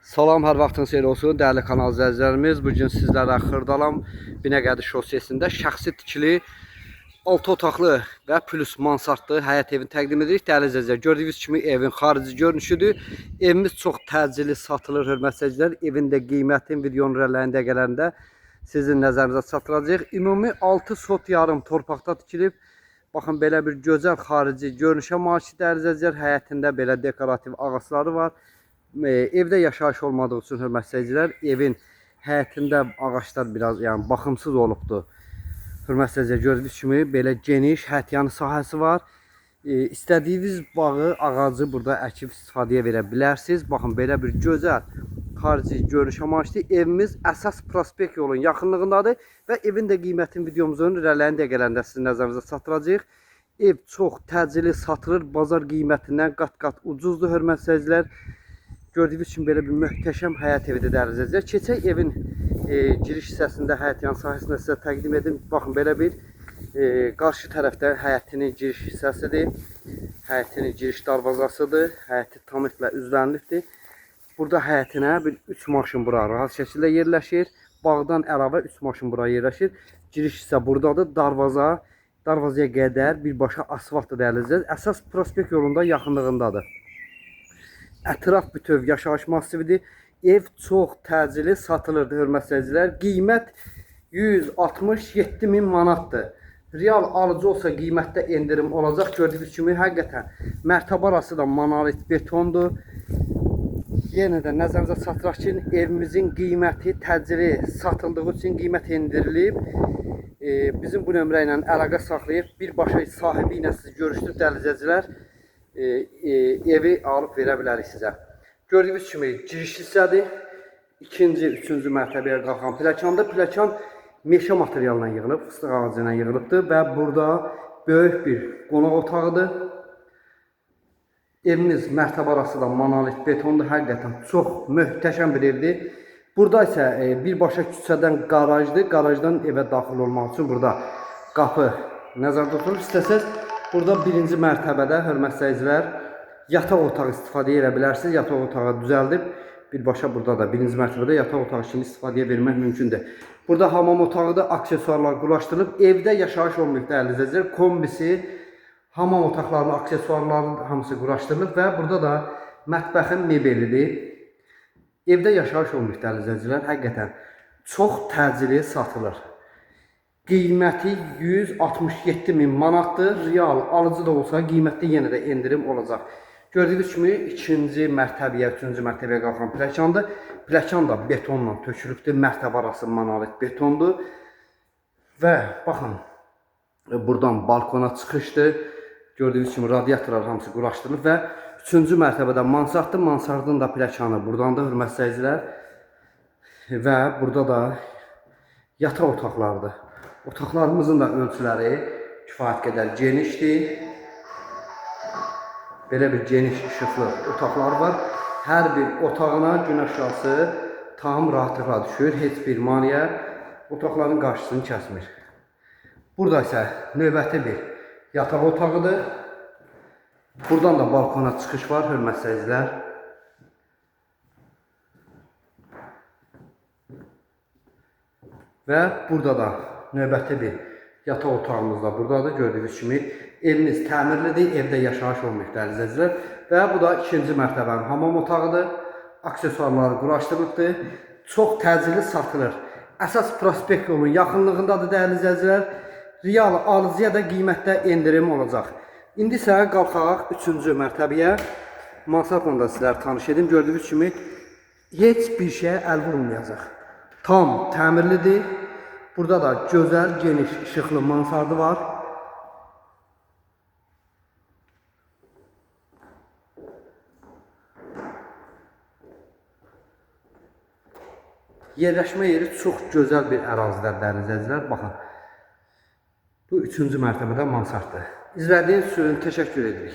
Salam, hər vaxtınız xeyir olsun, dəyərli kanal izləyicilərimiz. Bugün sizlərə Xırdalan Binəqədi şosesində şəxsi tikili 6 otaqlı və plus mansardlı həyət evini təqdim edirik. Dəyərli izləyicilər, gördüyünüz kimi evin xarici görünüşüdür. Evimiz çox təcili satılır, hörmətli izləyicilər. Evin də qiymətin videonun rələyində gələndə sizin nəzərinizə çatdıracağıq. Ümumi 6 sot yarım torpaqda tikilib. Baxın, belə bir gözəl xarici görünüşə malikdir, dəyərli izləyicilər. Həyətində belə dekorativ ağacları var. Evdə yaşayış olmadığı üçün hörmətli izləyicilər, evin həyətində ağaclar biraz baxımsız olubdur. Hörmətli izləyicilər, gördüyünüz kimi belə geniş həyətyanı sahəsi var. İstədiyiniz bağı, ağacı burada əkib istifadəyə verə bilərsiniz. Baxın, belə bir gözəl xarici görünüşə malikdir. Evimiz əsas prospekt yolun yaxınlığındadır və evin də qiymətini videomuzun irəliləyən dəqiqələrində sizin nəzərinizə çatdıracağıq. Ev çox təcili satılır, bazar qiymətindən qat-qat ucuzdur hörmətli izləyicilər. Gördüyünüz kimi belə bir möhtəşəm həyət evidir, dəyərli izləyicilər. Keçək evin giriş hissəsində həyətyan sahəsində sizə təqdim edim. Baxın, belə bir qarşı tərəfdə həyətinin giriş hissəsidir. Həyətinin giriş darvazasıdır. Həyəti tamamilə üzlənilibdir. Burada həyətinə bir 3 maşın bura rahat şəkildə yerləşir. Bağdan əlavə 3 maşın bura yerləşir. Giriş hissə buradadır. Darvazaya qədər birbaşa asfaltdır, dəyərli izləyicilər. Əsas prospekt yolunda yaxınlığındadır. Ətraf bütöv yaşayış massividir. Ev çox təcili satılırdı, hörmətli izləyicilər. Qiymət 167 min manatdır. Real alıcı olsa qiymətdə endirim olacaq. Gördüyünüz kimi həqiqətən mərtəbə arası da monolit betondur. Yenə də nəzərinizə çatdıraq ki, evimizin qiyməti təcili satıldığı üçün qiymət endirilib. Bizim bu nömrə ilə əlaqə saxlayıb birbaşa sahibi ilə siz görüşdürüb, dəyərli izləyicilər, evi alıb verə bilərik sizə. Gördüyünüz kimi giriş hissədir. 2-ci, 3-cü mərtəbəyə qalxan pləkandır. Pləkan meşə materialından yığılıb, fıstıq ağacı ilə yığılıbdır və burada böyük bir qonaq otağıdır. Evimiz mərtəbə arası da monolit betondur. Həqiqətən çox möhtəşəm bir evdir. Burada isə birbaşa küçədən qarajdır. Qarajdan evə daxil olmaq üçün burada qapı nəzərdə tutulur. İstəsəz burada 1-ci mərtəbədə, hörmətli izləyicilər, yataq otağı istifadəyə verə bilərsiniz. Yataq otağı düzəldib, birbaşa burada da 1-ci mərtəbədə yataq otağı kimi istifadəyə vermək mümkündür. Burada hamam otağıdır, aksesuarlar quraşdırılıb. Evdə yaşayış olmayıb, dəyərli izləyicilər. Kombisi, hamam otaqlarının aksesuarlarının hamısı quraşdırılıb və burada da mətbəxin mebelidir. Evdə yaşayış olmayıb, dəyərli izləyicilər. Həqiqətən çox təcili satılır. Qiyməti 167 min manatdır. Real alıcı da olsa qiymətdə yenə də endirim olacaq. Gördüyünüz kimi 2-ci mərtəbəyə, 3-cü mərtəbəyə qalxan pləkandır. Pləkan da betonla tökülübdür. Mərtəbə arası monolit betondur. Və baxın, buradan balkona çıxışdır. Gördüyünüz kimi radiatorlar hamısı quraşdırılıb və 3-cü mərtəbədə mansarddır. Mansardın da pləkanı buradandır, hörmətli izləyicilər. Və burada da yataq otaqlarıdır. Otaqlarımızın da ölçüləri kifayət qədər genişdir. Belə bir geniş işıqlı otaqlar var. Hər bir otağına gün aşağısı tam rahatlıqla düşür. Heç bir maneə otaqların qarşısını kəsmir. Burada isə növbəti bir yataq otağıdır. Buradan da balkona çıxış var, hörmətli izləyicilər. Və burada da növbəti bir yataq otağımız da buradadır. Gördüyünüz kimi evimiz təmirlidir, evdə yaşayış olmayıb, dəyərli izləyicilər. Və bu da 2-ci mərtəbənin hamam otağıdır. Aksesuarları quraşdırılıbdır. Çox təcili satılır. Əsas prospekt yolun yaxınlığındadır, dəyərli izləyicilər. Real alıcıya da qiymətdə endirim olacaq. İndi isə qalxaq 3-cü mərtəbəyə. Mansardla da sizlər tanış edim. Gördüyünüz kimi heç bir şeyə əl vurulmayacaq. Tam təmirlidir. Burada da gözəl, geniş, işıqlı mansardı var. Yerləşmə yeri çox gözəl bir ərazidə, dəyərli izləyicilər. Baxın, bu 3-cü mərtəbədə mansarddır. İzlədiyiniz üçün təşəkkür edirik.